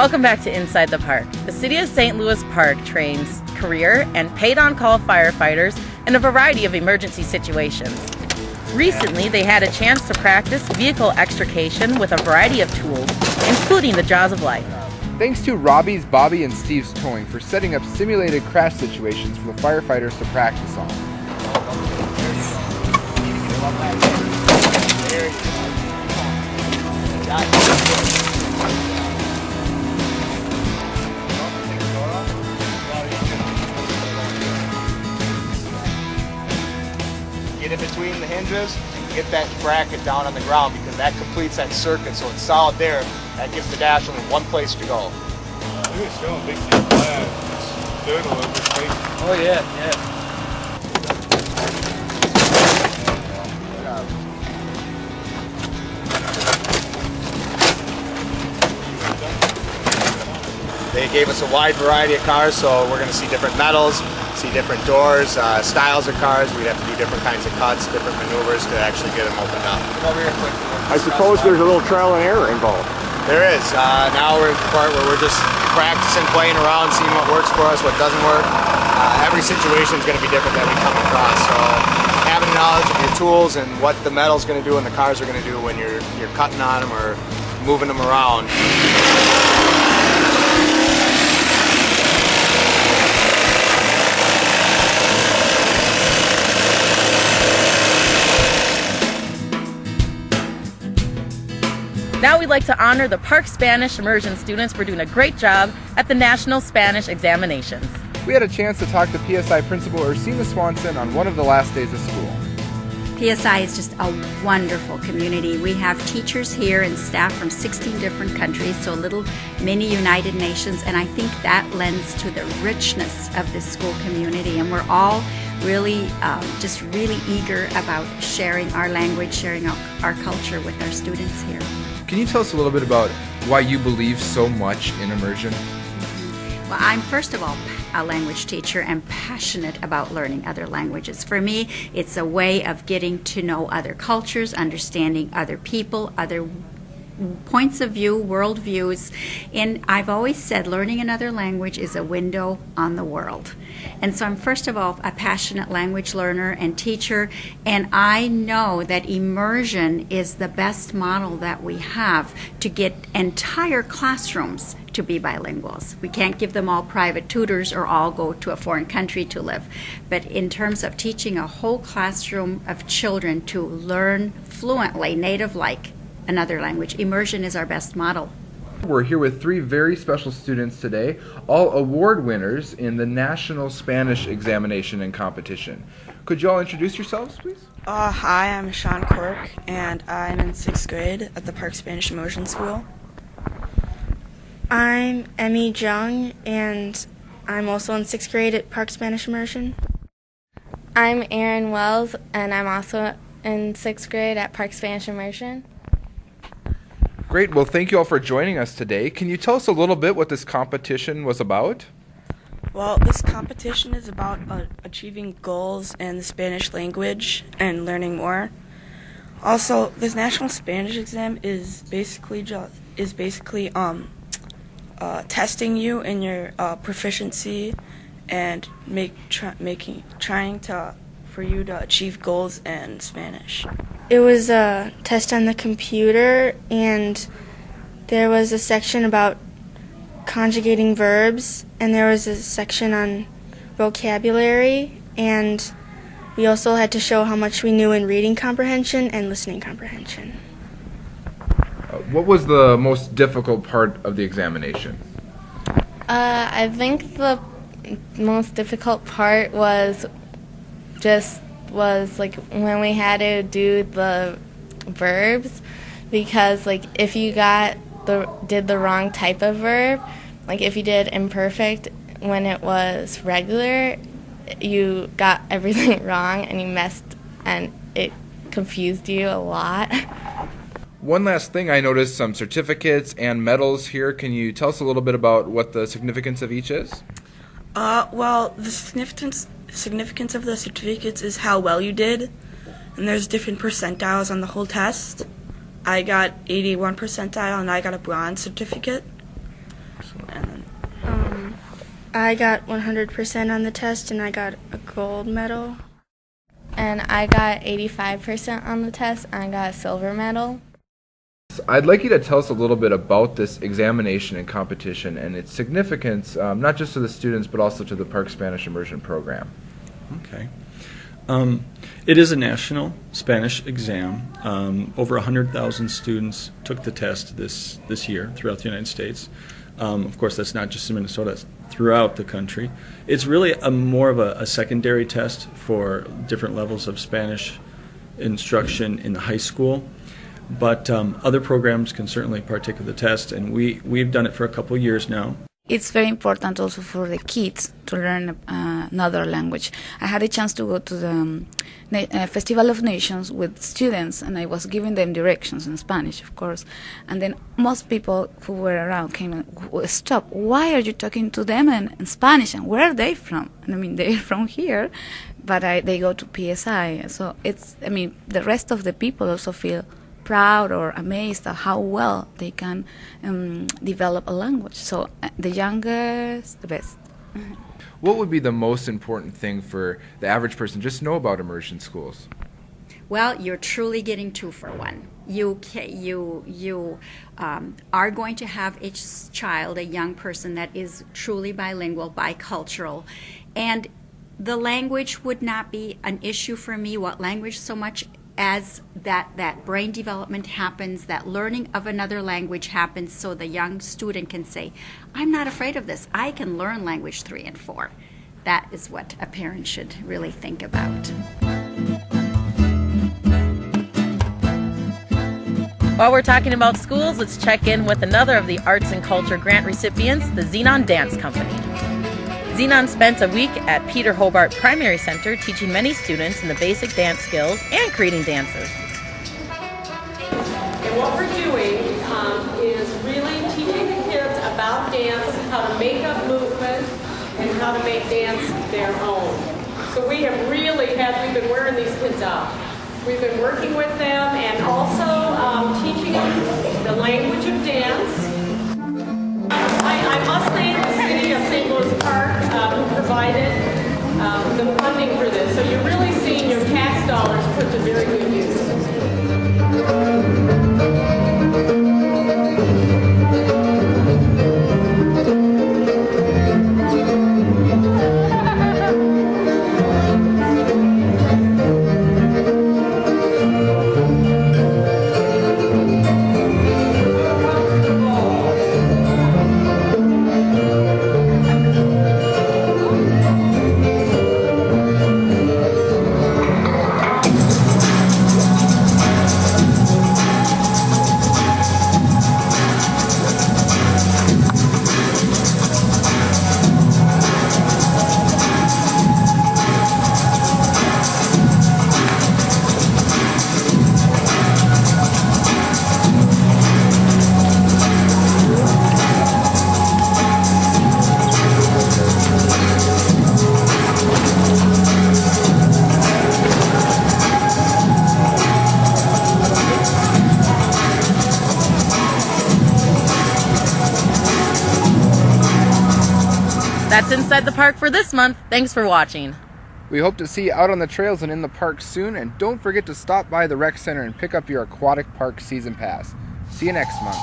Welcome back to Inside the Park. The City of St. Louis Park trains career and paid on-call firefighters in a variety of emergency situations. Recently, they had a chance to practice vehicle extrication with a variety of tools, including the Jaws of Life. Thanks to Robbie's, Bobby, and Steve's Towing for setting up simulated crash situations for the firefighters to practice on. Get in between the hinges and get that bracket down on the ground, because that completes that circuit, so it's solid there. That gives the dash only one place to go. It's still a big deal. It's good a little bit space. Oh yeah. They gave us a wide variety of cars, so we're going to see different metals, see different doors, styles of cars. We'd have to do different kinds of cuts, different maneuvers to actually get them opened up. I suppose there's a little trial and error involved. There is. Now we're at the part where we're just practicing, playing around, seeing what works for us, what doesn't work. Every situation is going to be different that we come across. So having knowledge of your tools and what the metal's going to do and the cars are going to do when you're cutting on them or moving them around. Now we'd like to honor the Park Spanish Immersion students for doing a great job at the National Spanish Examinations. We had a chance to talk to PSI Principal Ursina Swanson on one of the last days of school. PSI is just a wonderful community. We have teachers here and staff from 16 different countries, so a little mini United Nations, and I think that lends to the richness of this school community, and we're all really just really eager about sharing our language, sharing our culture with our students here. Can you tell us a little bit about why you believe so much in immersion? Well, I'm first of all a language teacher and passionate about learning other languages. For me, it's a way of getting to know other cultures, understanding other people, other points of view, worldviews, and I've always said learning another language is a window on the world. And so I'm first of all a passionate language learner and teacher, and I know that immersion is the best model that we have to get entire classrooms to be bilinguals. We can't give them all private tutors or all go to a foreign country to live. But in terms of teaching a whole classroom of children to learn fluently, native-like, another language, immersion is our best model. We're here with three very special students today, all award winners in the National Spanish Examination and Competition. Could you all introduce yourselves, please? Hi, I'm Sean Quirk, and I'm in 6th grade at the Park Spanish Immersion School. I'm Emmy Jung, and I'm also in 6th grade at Park Spanish Immersion. I'm Erin Wells, and I'm also in 6th grade at Park Spanish Immersion. Great. Well, thank you all for joining us today. Can you tell us a little bit what this competition was about? Well, this competition is about achieving goals in the Spanish language and learning more. Also, this National Spanish exam is basically testing you in your proficiency and trying for you to achieve goals in Spanish. It was a test on the computer, and there was a section about conjugating verbs, and there was a section on vocabulary, and we also had to show how much we knew in reading comprehension and listening comprehension. What was the most difficult part of the examination? I think the most difficult part was like when we had to do the verbs, because like if you did the wrong type of verb, like if you did imperfect when it was regular, you got everything wrong and you messed, and it confused you a lot. One last thing, I noticed some certificates and medals here. Can you tell us a little bit about what the significance of each is? Well, the significance of the certificates is how well you did, and there's different percentiles on the whole test. I got 81 percentile, and I got a bronze certificate. And I got 100% on the test, and I got a gold medal. And I got 85% on the test, and I got a silver medal. I'd like you to tell us a little bit about this examination and competition and its significance, not just to the students, but also to the Park Spanish Immersion Program. Okay. It is a national Spanish exam. Over 100,000 students took the test this year throughout the United States. Of course, that's not just in Minnesota, it's throughout the country. It's really more of a secondary test for different levels of Spanish instruction in the high school. But other programs can certainly partake of the test, and we've done it for a couple of years now. It's very important also for the kids to learn another language. I had a chance to go to the Festival of Nations with students, and I was giving them directions in Spanish, of course. And then most people who were around came and stop. Why are you talking to them in Spanish? And where are they from? And I mean, they're from here, but they go to PSI. So the rest of the people also feel proud or amazed at how well they can develop a language. So the youngest, the best. What would be the most important thing for the average person just know about immersion schools? Well, you're truly getting 2 for 1. You are going to have each child, a young person that is truly bilingual, bicultural, and the language would not be an issue for me. What language so much as that brain development happens, that learning of another language happens, so the young student can say, I'm not afraid of this. I can learn language 3 and 4. That is what a parent should really think about. While we're talking about schools, let's check in with another of the Arts and Culture grant recipients, the Xenon Dance Company. Xenon spent a week at Peter Hobart Primary Center teaching many students in the basic dance skills and creating dances. And what we're doing is really teaching the kids about dance, how to make up movement, and how to make dance their own. So we've been wearing these kids out. We've been working with them and also teaching them the language of dance. I must thank the city of St. Louis Park who provided the funding for this. So you're really seeing your tax dollars put to very good use. That's Inside the Park for this month. Thanks for watching. We hope to see you out on the trails and in the park soon, and don't forget to stop by the rec center and pick up your aquatic park season pass. See you next month.